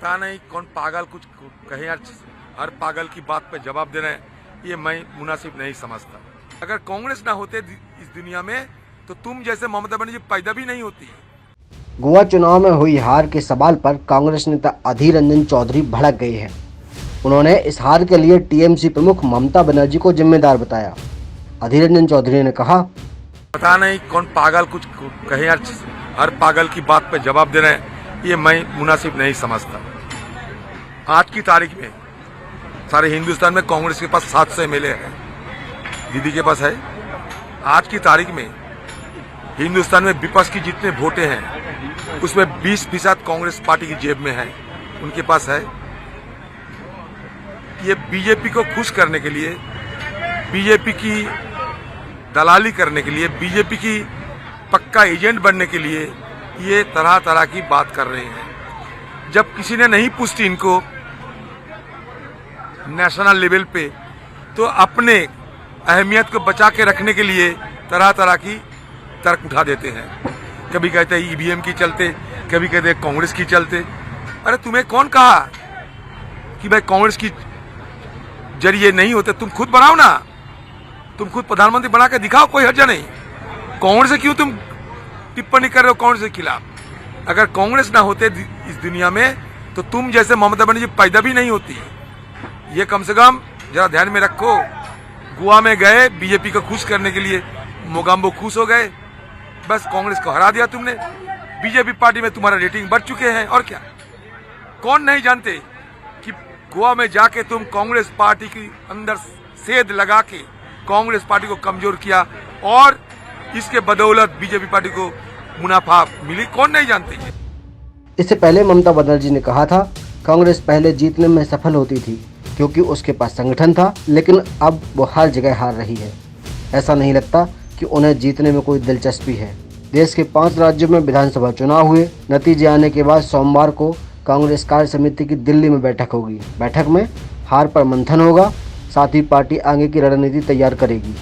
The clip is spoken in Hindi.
पता नहीं कौन पागल कुछ कहे यार, हर पागल की बात पे जवाब दे रहे हैं, ये मैं मुनासिब नहीं समझता। अगर कांग्रेस ना होते इस दुनिया में तो तुम जैसे ममता बनर्जी पैदा भी नहीं होती। गोवा चुनाव में हुई हार के सवाल पर कांग्रेस नेता अधीर रंजन चौधरी भड़क गए हैं। उन्होंने इस हार के लिए टीएमसी प्रमुख ममता बनर्जी को जिम्मेदार बताया। अधीर रंजन चौधरी ने कहा, पता नहीं कौन पागल कुछ कहे यार, हर पागल की बात पे जवाब दे रहे हैं, ये मैं मुनासिब नहीं समझता। आज की तारीख में सारे हिंदुस्तान में कांग्रेस के पास 700 एमएलए है, दीदी के पास है। आज की तारीख में हिंदुस्तान में विपक्ष की जितने वोटें हैं उसमें 20% कांग्रेस पार्टी की जेब में है, उनके पास है। ये बीजेपी को खुश करने के लिए, बीजेपी की दलाली करने के लिए, बीजेपी की पक्का एजेंट बनने के लिए ये तरह तरह की बात कर रहे हैं। जब किसी ने नहीं पूछती इनको नेशनल लेवल पे, तो अपने अहमियत को बचा के रखने के लिए तरह तरह की तर्क उठा देते हैं। कभी कहते हैं ईवीएम की चलते, कभी कहते हैं कांग्रेस की चलते। अरे तुम्हें कौन कहा कि भाई कांग्रेस की जरिए नहीं होते? तुम खुद बनाओ ना, तुम खुद प्रधानमंत्री बना के दिखाओ, कोई हर्जा नहीं। कांग्रेस से क्यों तुम टिप्पणी कर रहे हो कांग्रेस के खिलाफ? अगर कांग्रेस ना होते इस दुनिया में तो तुम जैसे ममता बनर्जी पैदा भी नहीं होती। ये कम से कम जरा ध्यान में रखो। गोवा में गए बीजेपी को खुश करने के लिए, मोगाम्बो खुश हो गए, बस कांग्रेस को हरा दिया तुमने। बीजेपी पार्टी में तुम्हारा रेटिंग बढ़ चुके हैं, और क्या? कौन नहीं जानते कि गोवा में जाके तुम कांग्रेस पार्टी की अंदर सेध लगा के कांग्रेस पार्टी को कमजोर किया, और इसके बदौलत बीजेपी पार्टी को मुनाफा मिली। कौन नहीं जानते? इससे पहले ममता बनर्जी ने कहा था, कांग्रेस पहले जीतने में सफल होती थी क्योंकि उसके पास संगठन था, लेकिन अब वो हर जगह हार रही है। ऐसा नहीं लगता कि उन्हें जीतने में कोई दिलचस्पी है। देश के 5 राज्यों में विधानसभा चुनाव हुए। नतीजे आने के बाद सोमवार को कांग्रेस कार्य समिति की दिल्ली में बैठक होगी। बैठक में हार पर मंथन होगा, साथ ही पार्टी आगे की रणनीति तैयार करेगी।